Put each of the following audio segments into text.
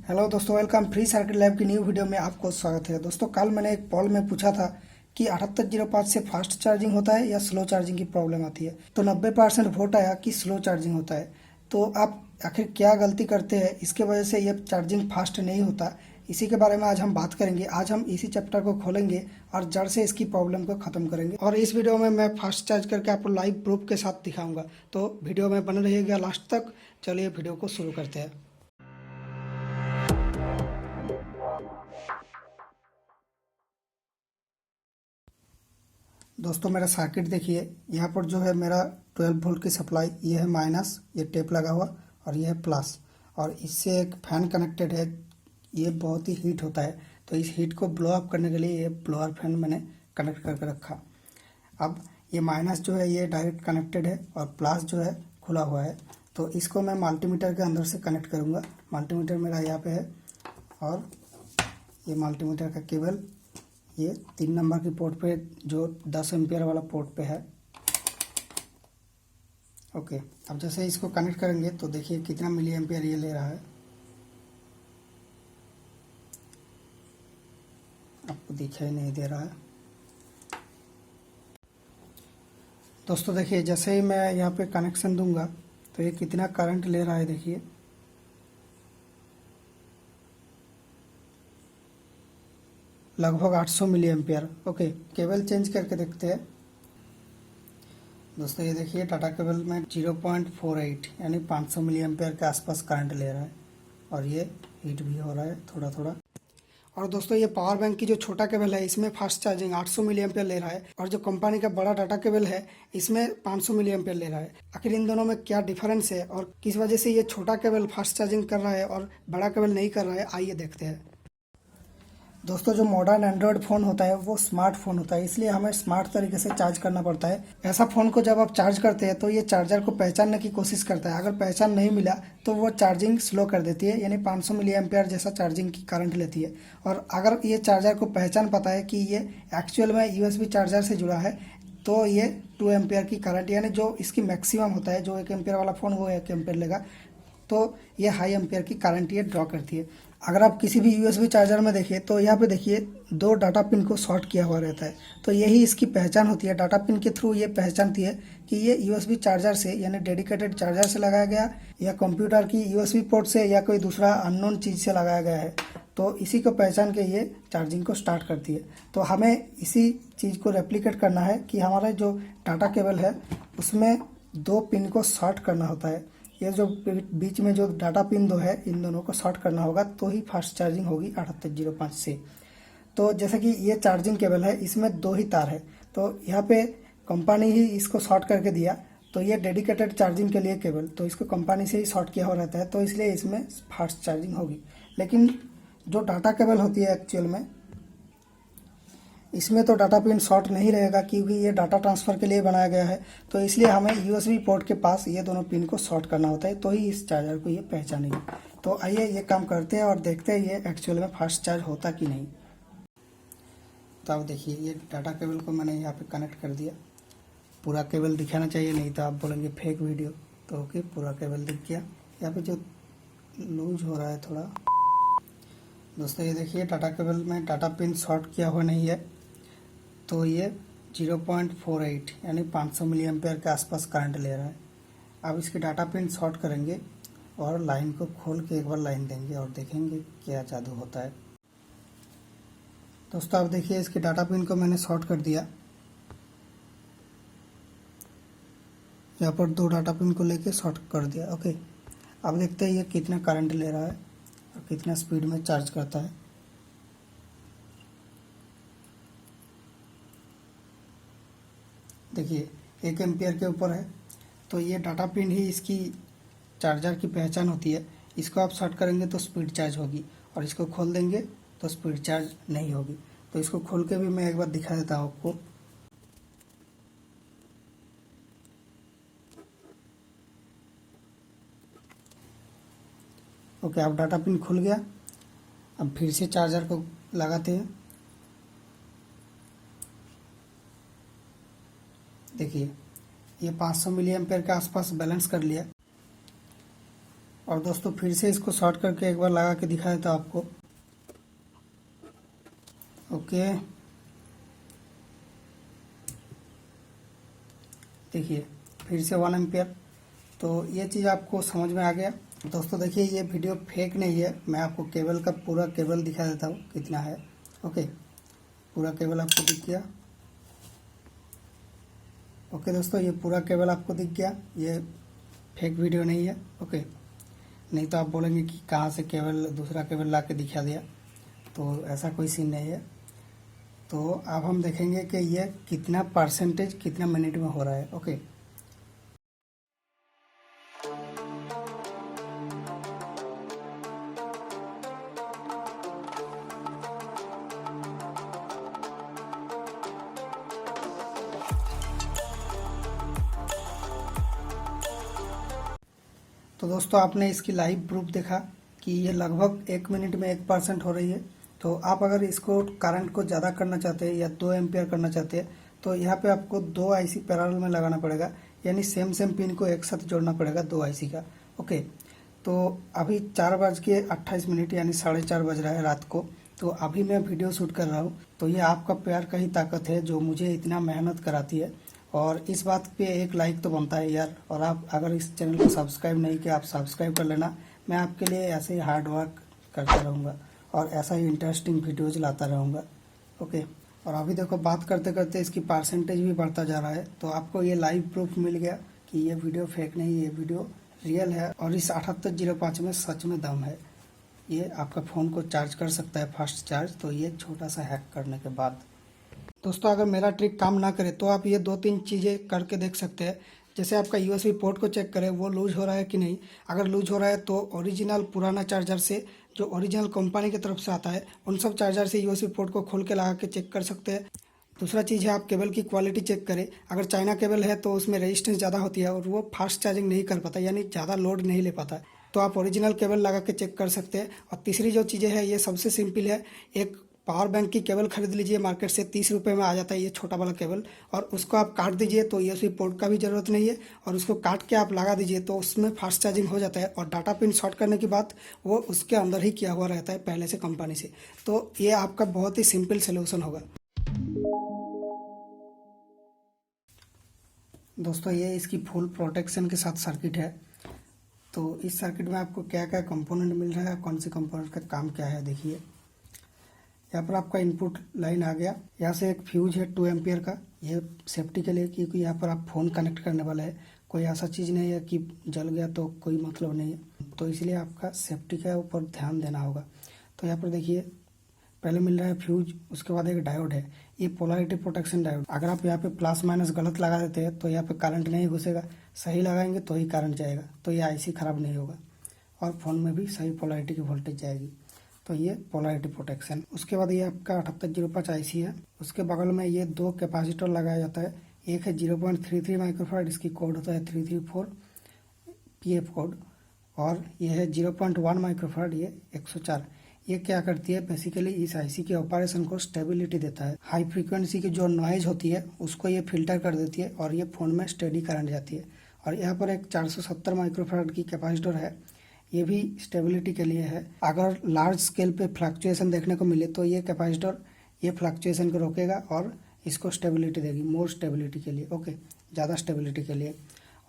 Hello दोस्तों, welcome free circuit lab की new video में आपको स्वागत है। दोस्तों, कल मैंने एक पोल में पूछा था कि 7805 से फास्ट चार्जिंग होता है या स्लो चार्जिंग की प्रॉब्लम आती है। तो 90% वोट आया कि स्लो चार्जिंग होता है। तो आप आखिर क्या गलती करते हैं इसके वजह से ये चार्जिंग फास्ट नहीं होता, इसी के बारे में आज हम बात करेंगे। आज हम इसी चैप्टर को खोलेंगे और जड़ से इसकी प्रॉब्लम को खत्म करेंगे। और इस वीडियो में मैं फास्ट चार्ज करके आपको लाइव प्रूफ के साथ दिखाऊंगा। तो वीडियो में बने रहिएगा लास्ट तक। चलिए वीडियो को शुरू करते हैं। दोस्तों, मेरा सर्किट देखिए। यहाँ पर जो है मेरा 12 वोल्ट की सप्लाई, ये है माइनस, ये टेप लगा हुआ, और ये है प्लस। और इससे एक फैन कनेक्टेड है। ये बहुत ही हीट होता है, तो इस हीट को ब्लो अप करने के लिए ये ब्लोअर फैन मैंने कनेक्ट करके रखा। अब ये माइनस जो है ये डायरेक्ट कनेक्टेड है और प्लस जो है खुला हुआ है। तो इसको मैं मल्टीमीटर के अंदर से कनेक्ट करूँगा। मल्टीमीटर मेरा यहाँ पे है और ये मल्टीमीटर का केबल ये 3 नंबर की पोर्ट पे, जो 10 एम्पियर वाला पोर्ट पे है। ओके, अब जैसे इसको कनेक्ट करेंगे तो देखिए कितना मिली एम्पियर ये ले रहा है। आपको दिखाई नहीं दे रहा है। दोस्तों देखिए, जैसे ही मैं यहाँ पे कनेक्शन दूंगा तो ये कितना करंट ले रहा है, देखिए। लगभग 800 milliampere. Okay, cable change करके देखते हैं। दोस्तों ये देखिए, टाटा केबल में 0.48 यानी 500 मिली एम्पियर के आसपास करंट ले रहा है और ये हीट भी हो रहा है थोड़ा थोड़ा। और दोस्तों, ये पावर बैंक की जो छोटा केबल है इसमें फास्ट चार्जिंग 800 मिली एम्पियर ले रहा है, और जो कंपनी का बड़ा डाटा केबल है इसमें 500 मिली एम्पियर ले रहा है। आखिर इन दोनों में क्या डिफरेंस है और किस वजह से ये छोटा केबल फास्ट चार्जिंग कर रहा है और बड़ा केबल नहीं कर रहा है, आइए देखते हैं। दोस्तों, जो मॉडर्न एंड्रॉयड फ़ोन होता है वो स्मार्टफोन होता है, इसलिए हमें स्मार्ट तरीके से चार्ज करना पड़ता है। ऐसा फ़ोन को जब आप चार्ज करते हैं तो ये चार्जर को पहचानने की कोशिश करता है। अगर पहचान नहीं मिला तो वो चार्जिंग स्लो कर देती है, यानी 500 मिली एम्पियर जैसा चार्जिंग की करंट लेती है। और अगर ये चार्जर को पहचान पाता है कि ये एक्चुअल में यूएसबी चार्जर से जुड़ा है तो ये 2 एम्पियर की करंट, यानी जो इसकी मैक्सिमम होता है, जो 1 एम्पियर वाला फ़ोन वो 1 एम्पियर लेगा, तो ये हाई एम्पियर की करंट ये ड्रॉ करती है। अगर आप किसी भी यूएसबी चार्जर में देखिए तो यहाँ पे देखिए 2 डाटा पिन को शॉर्ट किया हुआ रहता है, तो यही इसकी पहचान होती है। डाटा पिन के थ्रू ये पहचानती है कि ये यूएसबी चार्जर से, यानी डेडिकेटेड चार्जर से लगाया गया, या कंप्यूटर की यूएसबी पोर्ट से, या कोई दूसरा अननोन चीज़ से लगाया गया है। तो इसी को पहचान के ये चार्जिंग को स्टार्ट करती है। तो हमें इसी चीज़ को रेप्लिकेट करना है कि हमारा जो डाटा केबल है उसमें 2 पिन को शॉर्ट करना होता है। ये जो बीच में जो डाटा पिन 2 है, इन दोनों को शॉर्ट करना होगा तो ही फास्ट चार्जिंग होगी 7805 से। तो जैसे कि ये चार्जिंग केबल है, इसमें 2 ही तार है, तो यहाँ पे कंपनी ही इसको शॉर्ट करके दिया। तो ये डेडिकेटेड चार्जिंग के लिए केबल, तो इसको कंपनी से ही शॉर्ट किया हुआ रहता है, तो इसलिए इसमें फास्ट चार्जिंग होगी। लेकिन जो डाटा केबल होती है एक्चुअल में, इसमें तो डाटा पिन शॉर्ट नहीं रहेगा, क्योंकि ये डाटा ट्रांसफ़र के लिए बनाया गया है। तो इसलिए हमें यूएसबी पोर्ट के पास ये दोनों पिन को शॉर्ट करना होता है, तो ही इस चार्जर को ये पहचानेगी। तो आइए ये काम करते हैं और देखते हैं ये एक्चुअल में फास्ट चार्ज होता कि नहीं। तो अब देखिए, ये डाटा केबल को मैंने यहाँ पे कनेक्ट कर दिया। पूरा केबल दिखाना चाहिए, नहीं तो आप बोलेंगे फेक वीडियो। तो ओके, पूरा केबल दिख गया। यहाँ पे जो लूज हो रहा है थोड़ा। दोस्तों ये देखिए, डाटा केबल में डाटा पिन शॉर्ट किया हुआ नहीं है, तो ये 0.48 यानी 500 मिली एम्पियर के आसपास करंट ले रहा है। अब इसके डाटा पिन शॉर्ट करेंगे और लाइन को खोल के एक बार लाइन देंगे और देखेंगे क्या जादू होता है। दोस्तों अब देखिए, इसके डाटा पिन को मैंने शॉर्ट कर दिया। यहाँ पर 2 डाटा पिन को लेके शॉर्ट कर दिया। ओके, अब देखते हैं ये कितना करंट ले रहा है और कितना स्पीड में चार्ज करता है। देखिए 1 एम्पियर के ऊपर है, तो ये डाटा पिन ही इसकी चार्जर की पहचान होती है। इसको आप शॉर्ट करेंगे तो स्पीड चार्ज होगी, और इसको खोल देंगे तो स्पीड चार्ज नहीं होगी। तो इसको खोल के भी मैं एक बार दिखा देता हूँ आपको। ओके, अब डाटा पिन खुल गया। अब फिर से चार्जर को लगाते हैं। देखिए, ये 500 मिली एम्पियर के आसपास बैलेंस कर लिया। और दोस्तों फिर से इसको शॉर्ट करके एक बार लगा के दिखा देता हूँ आपको। ओके, देखिए फिर से 1 एम्पियर। तो ये चीज़ आपको समझ में आ गया। दोस्तों देखिए ये वीडियो फेक नहीं है, मैं आपको केबल का पूरा केबल दिखा देता हूँ कितना है। ओके, पूरा केबल आपको दिख गया। ओके दोस्तों, ये पूरा केबल आपको दिख गया, ये फेक वीडियो नहीं है। ओके, नहीं तो आप बोलेंगे कि कहाँ से केबल दूसरा केबल ला के दिखा दिया, तो ऐसा कोई सीन नहीं है। तो अब हम देखेंगे कि ये कितना परसेंटेज कितना मिनट में हो रहा है। ओके, तो दोस्तों आपने इसकी लाइव प्रूफ देखा कि ये लगभग 1 मिनट में 1% हो रही है। तो आप अगर इसको करंट को ज़्यादा करना चाहते हैं या 2 एम्पियर करना चाहते हैं तो यहाँ पे आपको 2 आईसी पैरेलल में लगाना पड़ेगा, यानी सेम पिन को एक साथ जोड़ना पड़ेगा 2 आईसी का। ओके, तो अभी 4:28 यानी 4:30 बज रहा है रात को। तो अभी मैं वीडियो शूट कर रहा हूँ। तो ये आपका प्यार का ही ताकत है जो मुझे इतना मेहनत कराती है, और इस बात पे एक लाइक तो बनता है यार। और आप अगर इस चैनल को सब्सक्राइब नहीं किया, आप सब्सक्राइब कर लेना। मैं आपके लिए ऐसे ही हार्ड वर्क करता रहूँगा और ऐसा ही इंटरेस्टिंग वीडियोज लाता रहूँगा। ओके, और अभी देखो बात करते करते इसकी परसेंटेज भी बढ़ता जा रहा है। तो आपको ये लाइव प्रूफ मिल गया कि ये वीडियो फेक नहीं, ये वीडियो रियल है। और इस 7805 में सच में दम है। ये आपका फ़ोन को चार्ज कर सकता है फास्ट चार्ज। तो ये छोटा सा हैक करने के बाद दोस्तों अगर मेरा ट्रिक काम ना करे तो आप ये 2-3 चीज़ें करके देख सकते हैं। जैसे आपका यूएसबी पोर्ट को चेक करें, वो लूज हो रहा है कि नहीं। अगर लूज हो रहा है तो ओरिजिनल पुराना चार्जर से, जो ओरिजिनल कंपनी की तरफ से आता है, उन सब चार्जर से यूएसबी पोर्ट को खोल के लगा के चेक कर सकते हैं। दूसरा चीज़ है आप केबल की क्वालिटी चेक करें। अगर चाइना केबल है तो उसमें रेजिस्टेंस ज़्यादा होती है और वो फास्ट चार्जिंग नहीं कर पाता, यानी ज़्यादा लोड नहीं ले पाता। तो आप ओरिजिनल केबल लगा के चेक कर सकते हैं। और तीसरी जो चीज़ें हैं ये सबसे सिंपल है। एक पावर बैंक की केबल खरीद लीजिए मार्केट से, 30 रुपये में आ जाता है ये छोटा वाला केबल। और उसको आप काट दीजिए, तो यूएसबी पोर्ट का भी ज़रूरत नहीं है। और उसको काट के आप लगा दीजिए तो उसमें फास्ट चार्जिंग हो जाता है। और डाटा पिन शॉर्ट करने की बात वो उसके अंदर ही किया हुआ रहता है पहले से कंपनी से। तो ये आपका बहुत ही सिंपल सोल्यूशन होगा। दोस्तों ये इसकी फुल प्रोटेक्शन के साथ सर्किट है। तो इस सर्किट में आपको क्या क्या कंपोनेंट मिल रहा है, कौन सी कंपोनेंट का काम क्या है, देखिए। यहाँ पर आपका इनपुट लाइन आ गया। यहाँ से एक फ्यूज है 2 एम्पियर का, ये सेफ्टी के लिए, क्योंकि यहाँ पर आप फ़ोन कनेक्ट करने वाला है। कोई ऐसा चीज़ नहीं है कि जल गया तो कोई मतलब नहीं है, तो इसलिए आपका सेफ्टी का ऊपर ध्यान देना होगा। तो यहाँ पर देखिए पहले मिल रहा है फ्यूज, उसके बाद एक डायोड है, ये पोलैरिटी प्रोटेक्शन डायोड। अगर आप यहाँ पे प्लस माइनस गलत लगा देते हैं तो यहाँ पे करंट नहीं घुसेगा, सही लगाएंगे तो ही करंट जाएगा, तो ये आईसी ख़राब नहीं होगा और फ़ोन में भी सही पोलैरिटी की वोल्टेज जाएगी। तो ये पोलैरिटी प्रोटेक्शन। उसके बाद ये आपका 7805 आईसी है। उसके बगल में ये 2 कैपेसिटर लगाया जाता है। एक है 0.33 माइक्रोफैराड, इसकी कोड होता है 334 पीएफ कोड, और ये है 0.1 माइक्रोफैराड, ये 104। ये क्या करती है, बेसिकली इस आईसी के ऑपरेशन को स्टेबिलिटी देता है। हाई फ्रीक्वेंसी की जो नॉइज होती है उसको ये फिल्टर कर देती है और ये फ़ोन में स्टेडी करंट जाती है। और यहाँ पर एक 470 माइक्रोफैराड की कैपेसिटर है, ये भी स्टेबिलिटी के लिए है। अगर लार्ज स्केल पे फ्लक्चुएशन देखने को मिले तो ये कैपेसिटर ये फ्लक्चुएशन को रोकेगा और इसको स्टेबिलिटी देगी, मोर स्टेबिलिटी के लिए। ओके, ज़्यादा स्टेबिलिटी के लिए।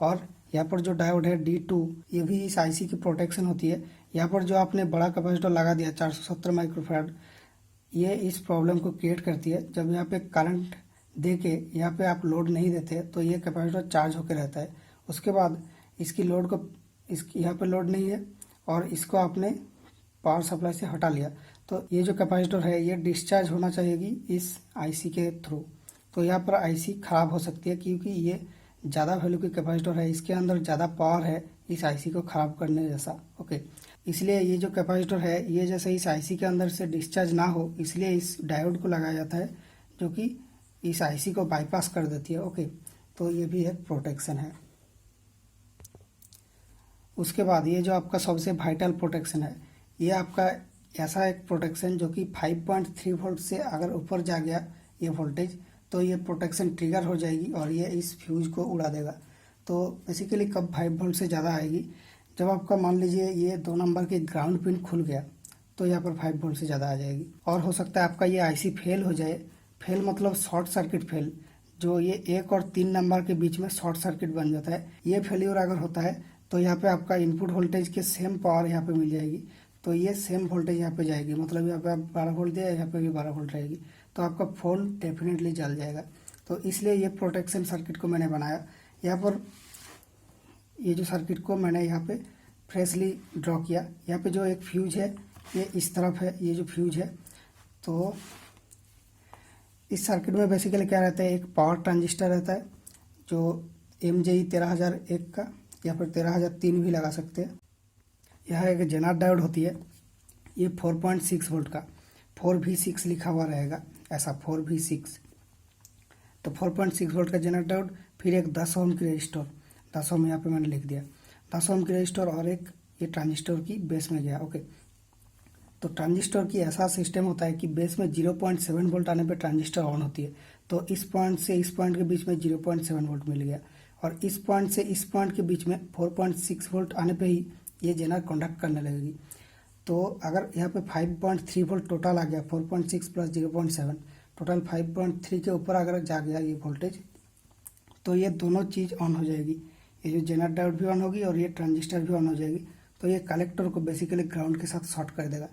और यहाँ पर जो डायोड है D2, ये भी इस आईसी की प्रोटेक्शन होती है। यहाँ पर जो आपने बड़ा कैपेसिटर लगा दिया 470 माइक्रोफैराड, ये इस प्रॉब्लम को क्रिएट करती है। जब यहाँ पे करंट दे के यहाँ पे आप लोड नहीं देते तो ये कैपेसिटर चार्ज होकर रहता है। उसके बाद इसकी लोड को, इसकी यहाँ पे लोड नहीं है और इसको आपने पावर सप्लाई से हटा लिया, तो ये जो कैपेसिटर है ये डिस्चार्ज होना चाहिए इस आईसी के थ्रू। तो यहाँ पर आईसी ख़राब हो सकती है क्योंकि ये ज़्यादा वैल्यू की कैपेसिटर है, इसके अंदर ज़्यादा पावर है इस आईसी को ख़राब करने जैसा। ओके, इसलिए ये जो कैपेसिटर है ये जैसे इस आईसी के अंदर से डिस्चार्ज ना हो, इसलिए इस डायोड को लगाया जाता है जो कि इस आईसी को बाईपास कर देती है। ओके, तो ये भी एक प्रोटेक्शन है। उसके बाद ये जो आपका सबसे वाइटल प्रोटेक्शन है, ये आपका ऐसा एक प्रोटेक्शन जो कि 5.3 वोल्ट से अगर ऊपर जा गया ये वोल्टेज तो ये प्रोटेक्शन ट्रिगर हो जाएगी और ये इस फ्यूज को उड़ा देगा। तो बेसिकली कब 5 वोल्ट से ज़्यादा आएगी, जब आपका मान लीजिए ये 2 नंबर की ग्राउंड पिन खुल गया तो यहाँ पर 5 वोल्ट से ज़्यादा आ जाएगी। और हो सकता है आपका ये आईसी फेल हो जाए। फेल मतलब शॉर्ट सर्किट फेल, जो ये 1 और 3 नंबर के बीच में शॉर्ट सर्किट बन जाता है। ये फेल्यूर अगर होता है तो यहाँ पे आपका इनपुट वोल्टेज के सेम पावर यहाँ पे मिल जाएगी, तो ये सेम वोल्टेज यहाँ पे जाएगी, मतलब यहाँ पे आप 12 वोल्ट दिया, यहाँ पे भी 12 वोल्ट रहेगी, तो आपका फ़ोन डेफिनेटली जल जाएगा। तो इसलिए ये प्रोटेक्शन सर्किट को मैंने बनाया। यहाँ पर ये जो सर्किट को मैंने यहाँ पे फ्रेशली ड्रॉ किया। यहाँ पे जो एक फ्यूज है ये इस तरफ है, ये जो फ्यूज है। तो इस सर्किट में बेसिकली क्या रहता है, एक पावर ट्रांजिस्टर रहता है जो MJE 13001 का, या फिर 13003 भी लगा सकते हैं। यह एक जेनर डायोड होती है, ये 4.6 वोल्ट का 4V6 लिखा हुआ रहेगा, ऐसा 4V6। तो 4.6 वोल्ट का जेनर डायोड, फिर एक 10 ओम की रजिस्टर, 10 ओम यहाँ पे मैंने लिख दिया, 10 ओम की रजिस्टर, और एक ये ट्रांजिस्टर की बेस में गया। ओके, तो ट्रांजिस्टर की ऐसा सिस्टम होता है कि बेस में 0.7 वोल्ट आने पे ट्रांजिस्टर ऑन होती है। तो इस पॉइंट से इस पॉइंट के बीच में 0.7 वोल्ट मिल गया, और इस पॉइंट से इस पॉइंट के बीच में 4.6 वोल्ट आने पे ही ये जेनर कंडक्ट करने लगेगी। तो अगर यहाँ पे 5.3 वोल्ट टोटल आ गया, 4.6 प्लस 0.7 टोटल 5.3 के ऊपर अगर जा गया ये वोल्टेज, तो ये दोनों चीज़ ऑन हो जाएगी, ये जो जेनर डायोड भी ऑन होगी और ये ट्रांजिस्टर भी ऑन हो जाएगी। तो ये कलेक्टर को बेसिकली ग्राउंड के साथ शॉर्ट कर देगा,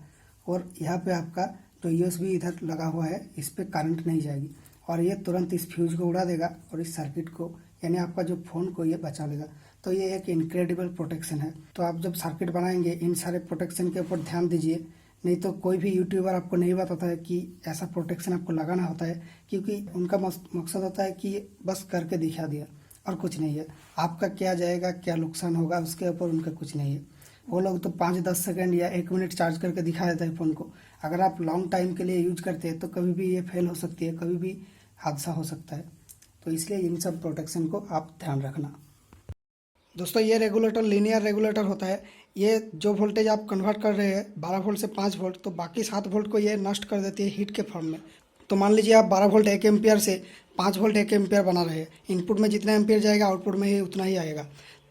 और यहाँ पे आपका जो USB इधर लगा हुआ है इस पर करंट नहीं जाएगी, और ये तुरंत इस फ्यूज को उड़ा देगा और इस सर्किट को, यानी आपका जो फ़ोन को ये बचा लेगा। तो ये एक इनक्रेडिबल प्रोटेक्शन है। तो आप जब सर्किट बनाएंगे इन सारे प्रोटेक्शन के ऊपर ध्यान दीजिए, नहीं तो कोई भी यूट्यूबर आपको नहीं बताता है कि ऐसा प्रोटेक्शन आपको लगाना होता है, क्योंकि उनका मकसद होता है कि बस करके दिखा दिया और कुछ नहीं है। आपका क्या जाएगा, क्या नुकसान होगा, उसके ऊपर उनका कुछ नहीं है। वो लोग तो 5-10 सेकंड या 1 मिनट चार्ज करके दिखा देता है फ़ोन को। अगर आप लॉन्ग टाइम के लिए यूज करते हैं तो कभी भी ये फेल हो सकती है, कभी भी हादसा हो सकता है। तो इसलिए इन सब प्रोटेक्शन को आप ध्यान रखना। दोस्तों ये रेगुलेटर लीनियर रेगुलेटर होता है। ये जो वोल्टेज आप कन्वर्ट कर रहे हैं 12 वोल्ट से 5 वोल्ट, तो बाकी 7 वोल्ट को ये नष्ट कर देती है हीट के फॉर्म में। तो मान लीजिए आप 12 वोल्ट 1 एम्पियर से 5 वोल्ट 1 एम्पियर बना रहे हैं, इनपुट में जितना एम्पियर जाएगा आउटपुट में ही उतना ही आएगा।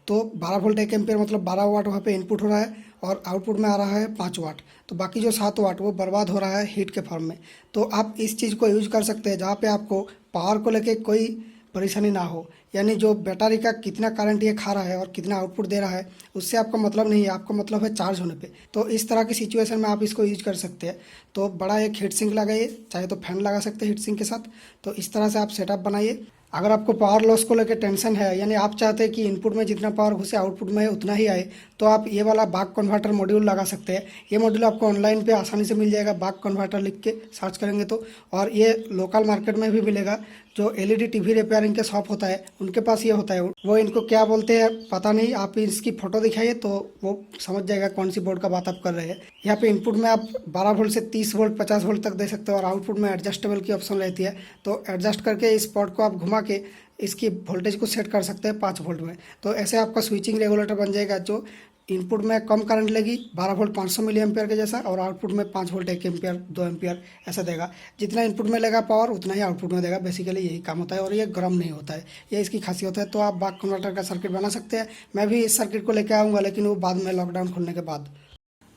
तो 12 वोल्ट 1 एम्पियर मतलब 12 वाट वहाँ पे इनपुट हो रहा है और आउटपुट में आ रहा है 5 वाट। तो बाकी जो 7 वाट वो बर्बाद हो रहा है हीट के फॉर्म में। तो आप इस चीज़ को यूज कर सकते हैं जहाँ पे आपको पावर को लेके कोई परेशानी ना हो, यानी जो बैटरी का कितना करंट ये खा रहा है और कितना आउटपुट दे रहा है उससे आपका मतलब नहीं है, आपका मतलब है चार्ज होने पे। तो इस तरह की सिचुएशन में आप इसको यूज कर सकते हैं। तो बड़ा एक हीट सिंक लगाइए, चाहे तो फैन लगा सकते हैं हीट सिंक के साथ। तो इस तरह से आप सेटअप बनाइए। अगर आपको पावर लॉस को लेकर टेंशन है, यानी आप चाहते हैं कि इनपुट में जितना पावर घुसे आउटपुट में उतना ही आए, तो आप ये वाला बाक कन्वर्टर मॉड्यूल लगा सकते हैं। ये मॉड्यूल आपको ऑनलाइन पे आसानी से मिल जाएगा, बाक कन्वर्टर लिख के सर्च करेंगे तो। और ये लोकल मार्केट में भी मिलेगा। जो LED TV रिपेयरिंग के शॉप होता है उनके पास ये होता है, वो इनको क्या बोलते हैं पता नहीं, आप इसकी फ़ोटो दिखाइए तो वो समझ जाएगा कौन सी बोर्ड का बात आप कर रहे हैं। यहाँ पे इनपुट में आप 12 वोल्ट से 30 वोल्ट 50 वोल्ट तक दे सकते हो, और आउटपुट में एडजस्टेबल की ऑप्शन रहती है। तो एडजस्ट करके इस पोर्ट को आप घुमा के इसकी वोल्टेज को सेट कर सकते हैं 5 वोल्ट में। तो ऐसे आपका स्विचिंग रेगुलेटर बन जाएगा जो इनपुट में कम करंट लेगी 12 वोल्ट 500 मिली एम्पियर के जैसा, और आउटपुट में 5 वोल्ट 1 एम्पियर 2 एम्पियर ऐसा देगा। जितना इनपुट में लेगा पावर उतना ही आउटपुट में देगा, बेसिकली यही काम होता है। और ये गर्म नहीं होता है, ये इसकी खासियत है। तो आप बाक कन्वर्टर का सर्किट बना सकते हैं। मैं भी इस सर्किट को लेकर आऊँगा, लेकिन वो बाद में लॉकडाउन खुलने के बाद।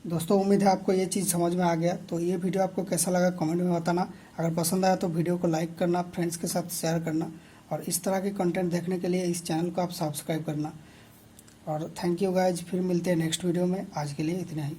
दोस्तों उम्मीद है आपको ये चीज़ समझ में आ गया। तो ये वीडियो आपको कैसा लगा कमेंट में बताना। अगर पसंद आया तो वीडियो को लाइक करना, फ्रेंड्स के साथ शेयर करना, और इस तरह के कंटेंट देखने के लिए इस चैनल को आप सब्सक्राइब करना। और थैंक यू गाइज, फिर मिलते हैं नेक्स्ट वीडियो में। आज के लिए इतना ही।